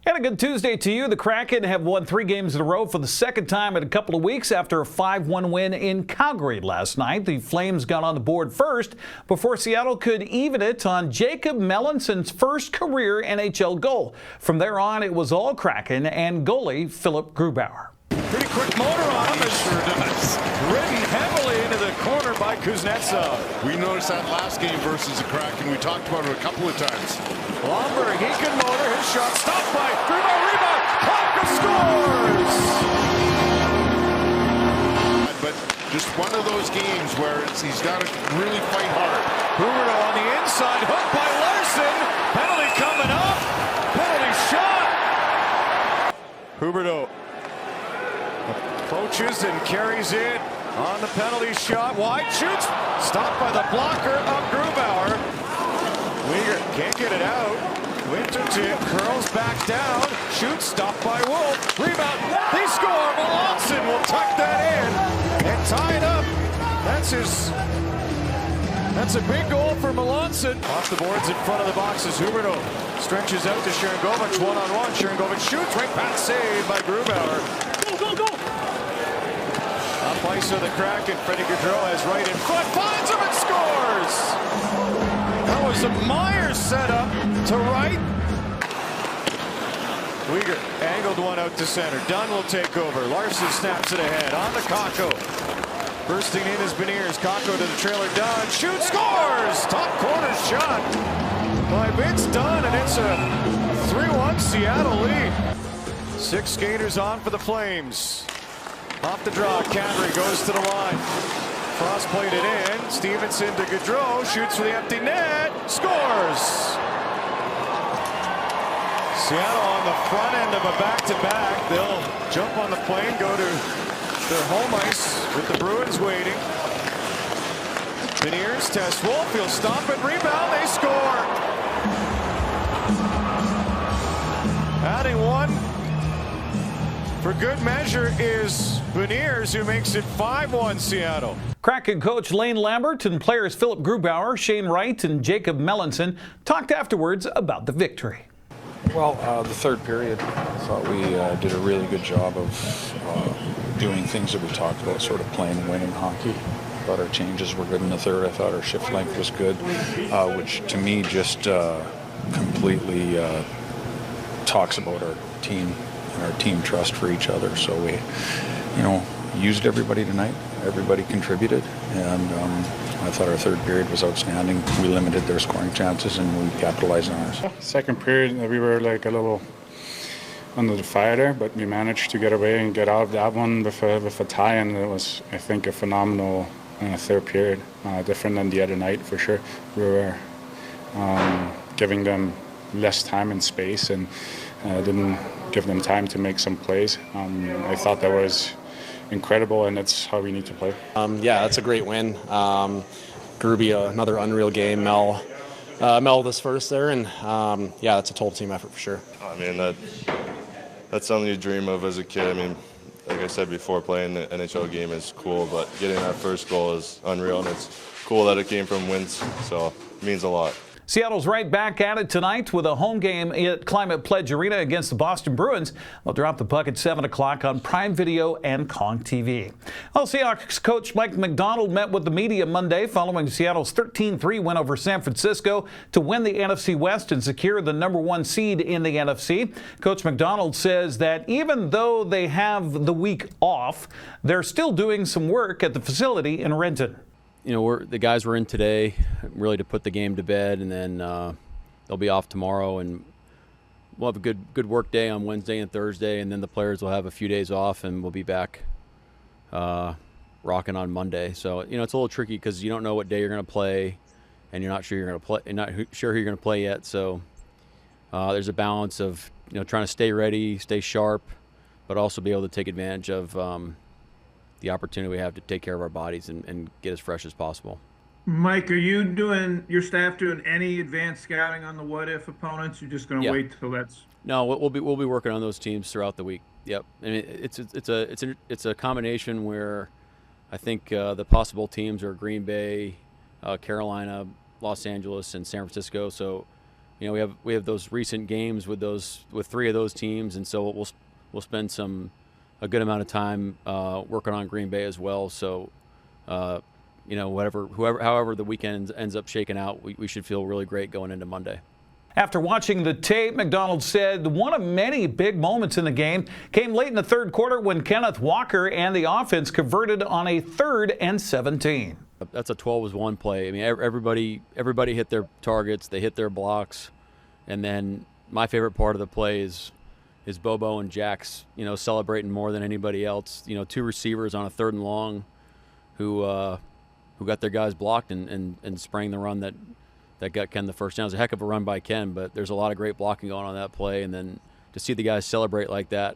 And a good Tuesday to you. The Kraken have won 3 games in a row for the second time in a couple of weeks after a 5-1 win in Calgary last night. The Flames got on the board first before Seattle could even it on Jacob Melanson's first career NHL goal. From there on, it was all Kraken and goalie Philipp Grubauer. Pretty quick motor on him. It sure does. Ridden heavily into the corner by Kuznetsov. We noticed that last game versus the Kraken. We talked about it a couple of times. Lomberg, he can motor. His shot stopped by Grubauer. Rebound. Klopka scores! But just one of those games where he's got to really fight hard. Huberdeau on the inside. Hooked by Larson. Penalty coming up. Penalty shot. Huberdeau approaches and carries it on the penalty shot. Wide shoots. Stopped by the blocker of Grubauer. Weegar can't get it out. Winterton curls back down. Shoots. Stopped by Wolf. Rebound. They score. Melanson will tuck that in and tie it up. That's a big goal for Melanson. Off the boards in front of the boxes. Huberdeau stretches out to Sharangovich. One-on-one. Sharangovich shoots. Right past save by Grubauer. Go! Up ice of the Kraken. Freddie Gaudreau has right in front. Finds him and scores! That was a Myers setup to Wright. Weegar angled one out to center. Dunn will take over. Larson snaps it ahead on the Kakko. Bursting in is Beniers. Kakko to the trailer. Dunn shoots, scores! Top corner shot by Vince Dunn, and it's a 3-1 Seattle lead. 6 skaters on for the Flames. Off the draw, Calgary goes to the line. Frost played it in. Stevenson to Gaudreau. Shoots for the empty net. Scores! Seattle on the front end of a back-to-back. They'll jump on the plane, go to their home ice with the Bruins waiting. Beniers tests Wolf. He'll stop and rebound. They score! Adding one for good measure is Beniers, who makes it 5-1 Seattle. Kraken coach Lane Lambert and players Philipp Grubauer, Shane Wright, and Jacob Melanson talked afterwards about the victory. Well, the third period, I thought we did a really good job of doing things that we talked about, sort of playing and winning hockey. I thought our changes were good in the third. I thought our shift length was good, which to me just completely talks about our team and our team trust for each other. So we, used everybody tonight. Everybody contributed, and I thought our third period was outstanding. We limited their scoring chances, and we capitalized on ours. Second period, we were like a little under the fire there, but we managed to get away and get out of that one with a tie, and it was, I think, a phenomenal third period. Different than the other night, for sure. We were giving them less time and space, and didn't give them time to make some plays. I thought that was incredible, and that's how we need to play. Yeah, that's a great win. Gruby, another unreal game. Mel this first there, and yeah, that's a total team effort for sure. I mean, that's something you dream of as a kid. I mean, like I said before, playing the NHL game is cool, but getting that first goal is unreal, and it's cool that it came from wins, so it means a lot. Seattle's right back at it tonight with a home game at Climate Pledge Arena against the Boston Bruins. They'll drop the puck at 7 o'clock on Prime Video and Kong TV. Well, Seahawks coach Mike Macdonald met with the media Monday following Seattle's 13-3 win over San Francisco to win the NFC West and secure the #1 seed in the NFC. Coach Macdonald says that even though they have the week off, they're still doing some work at the facility in Renton. The guys were in today really to put the game to bed, and then they'll be off tomorrow, and we'll have a good work day on Wednesday and Thursday, and then the players will have a few days off, and we'll be back rocking on Monday. So it's a little tricky because you don't know what day you're going to play, and you're not sure who you're going to play yet. So there's a balance of trying to stay ready, stay sharp, but also be able to take advantage of the opportunity we have to take care of our bodies and get as fresh as possible. Mike, are you your staff doing any advanced scouting on the what-if opponents? You're just going to wait till that's... No, we'll be working on those teams throughout the week. Yep, I mean it's a combination where I think the possible teams are Green Bay, Carolina, Los Angeles, and San Francisco. So we have those recent games with 3 of those teams, and so we'll spend a good amount of time working on Green Bay as well. So however the weekend ends up shaking out, we should feel really great going into Monday. After watching the tape, Macdonald said one of many big moments in the game came late in the third quarter when Kenneth Walker and the offense converted on a 3rd and 17. That's a 12-1 play. I mean, everybody hit their targets, they hit their blocks, and then my favorite part of the play is Bobo and Jax, celebrating more than anybody else. 2 receivers on a 3rd and long who got their guys blocked and sprang the run that got Ken the first down. It was a heck of a run by Ken, but there's a lot of great blocking going on that play. And then to see the guys celebrate like that,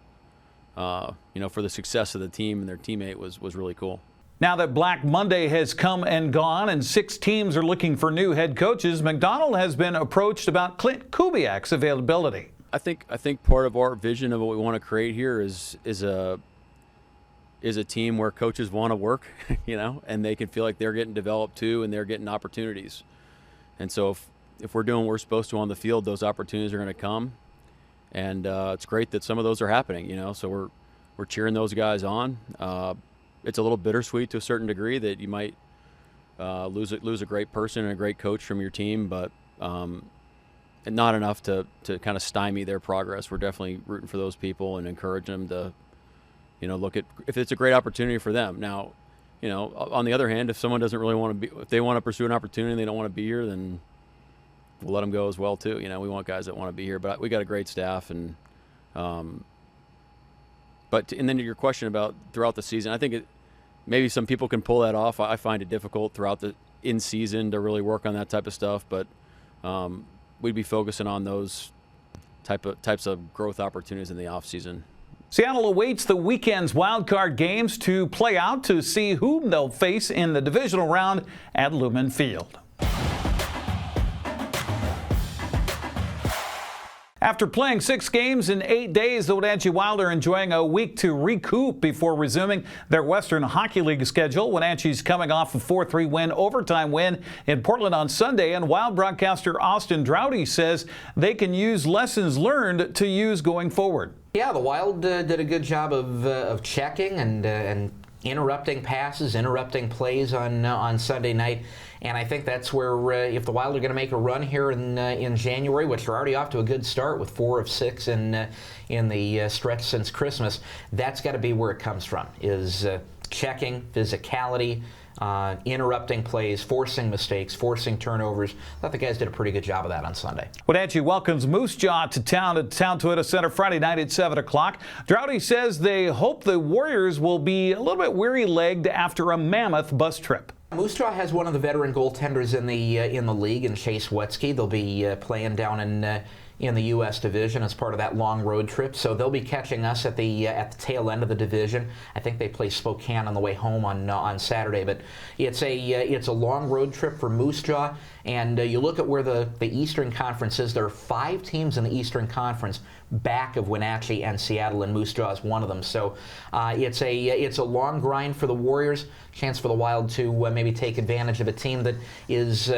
for the success of the team and their teammate was really cool. Now that Black Monday has come and gone and 6 teams are looking for new head coaches, Macdonald has been approached about Clint Kubiak's availability. I think part of our vision of what we want to create here is a team where coaches want to work, and they can feel like they're getting developed too and they're getting opportunities. And so if we're doing what we're supposed to on the field, those opportunities are going to come. And it's great that some of those are happening, so we're cheering those guys on. It's a little bittersweet to a certain degree that you might lose a great person and a great coach from your team, but not enough to kind of stymie their progress. We're definitely rooting for those people and encouraging them to, look at if it's a great opportunity for them. Now, on the other hand, if someone doesn't really want to if they want to pursue an opportunity and they don't want to be here, then we'll let them go as well too. We want guys that want to be here, but we got a great staff. And then to your question about throughout the season, I think maybe some people can pull that off. I find it difficult throughout the in season to really work on that type of stuff, but we'd be focusing on those types of growth opportunities in the off season. Seattle awaits the weekend's wildcard games to play out to see whom they'll face in the divisional round at Lumen Field. After playing 6 games in 8 days, the Wenatchee Wild are enjoying a week to recoup before resuming their Western Hockey League schedule. Wenatchee's coming off a 4-3 win, overtime win in Portland on Sunday, and Wild broadcaster Austin Draude says they can use lessons learned to use going forward. Yeah, the Wild did a good job of checking and interrupting passes, interrupting plays on Sunday night. And I think that's where if the Wild are going to make a run here in January, which they're already off to a good start with 4 of 6 in the stretch since Christmas, that's got to be where it comes from, is checking, physicality, interrupting plays, forcing mistakes, forcing turnovers. I thought the guys did a pretty good job of that on Sunday. Wenatchee welcomes Moose Jaw to town at Town Toyota Center Friday night at 7 o'clock. Draude says they hope the Warriors will be a little bit weary-legged after a mammoth bus trip. Moose Jaw has one of the veteran goaltenders in the league, in Chase Wetzky. They'll be playing down in the U.S. division as part of that long road trip, so they'll be catching us at the tail end of the division. I think they play Spokane on the way home on Saturday, but it's a long road trip for Moose Jaw. And you look at where the Eastern Conference is. There are 5 teams in the Eastern Conference back of Wenatchee and Seattle, and Moose Jaw is one of them. So it's a long grind for the Warriors. Chance for the Wild to maybe take advantage of a team that is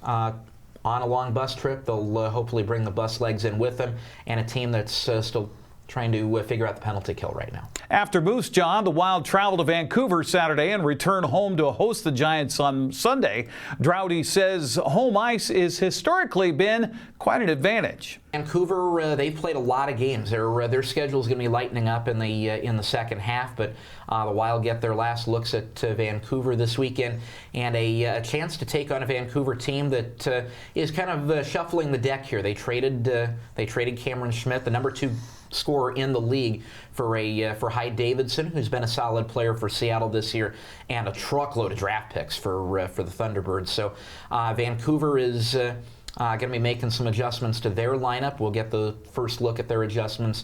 on a long bus trip. They'll hopefully bring the bus legs in with them, and a team that's still trying to figure out the penalty kill right now. After Moose Jaw, the Wild travel to Vancouver Saturday and return home to host the Giants on Sunday. Draude says home ice has historically been quite an advantage. Vancouver, they've played a lot of games. Their schedule is going to be lightening up in the second half, but the Wild get their last looks at Vancouver this weekend, and a chance to take on a Vancouver team that is kind of shuffling the deck here. They traded Cameron Schmidt, the number 2 scorer in the league, for Hyde Davidson, who's been a solid player for Seattle this year, and a truckload of draft picks for the Thunderbirds. So Vancouver is going to be making some adjustments to their lineup. We'll get the first look at their adjustments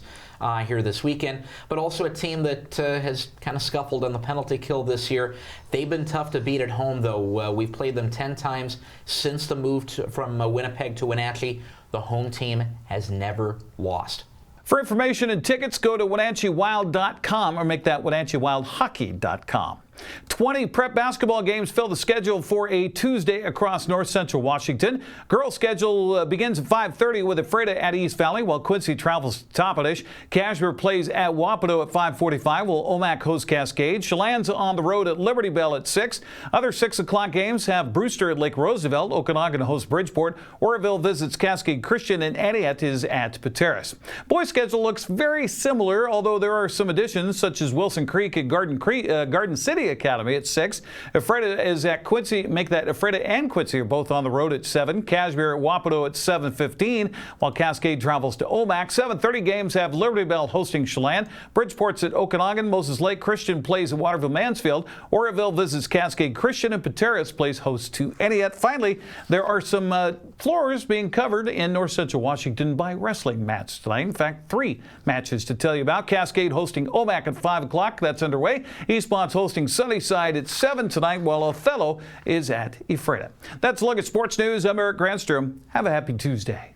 here this weekend. But also a team that has kind of scuffled on the penalty kill this year. They've been tough to beat at home, though. We've played them 10 times since the move from Winnipeg to Wenatchee. The home team has never lost. For information and tickets, go to WenatcheeWild.com or make that WenatcheeWildHockey.com. 20 prep basketball games fill the schedule for a Tuesday across north central Washington. Girls' schedule begins at 5:30 with Ephrata at East Valley, while Quincy travels to Toppenish. Cashmere plays at Wapato at 5:45, while Omak hosts Cascade. Chelan's on the road at Liberty Bell at 6. Other 6 o'clock games have Brewster at Lake Roosevelt, Okanagan hosts Bridgeport, Oroville visits Cascade Christian, and Aniat is at Pateros. Boys' schedule looks very similar, although there are some additions such as Wilson Creek and Garden City Academy at 6. Ephrata is at Quincy. Make that Ephrata and Quincy are both on the road at 7. Cashmere at Wapato at 7:15, while Cascade travels to Omak. 7:30 games have Liberty Bell hosting Chelan. Bridgeport's at Okanagan. Moses Lake Christian plays at Waterville Mansfield. Oroville visits Cascade Christian, and Pateros plays host to Aniat. Finally, there are some floors being covered in north central Washington by wrestling mats tonight. In fact, 3 matches to tell you about. Cascade hosting Omak at 5 o'clock. That's underway. Eastmont's hosting Sunnyside at 7 tonight, while Othello is at Ephrata. That's a look at sports news. I'm Eric Granstrom. Have a happy Tuesday.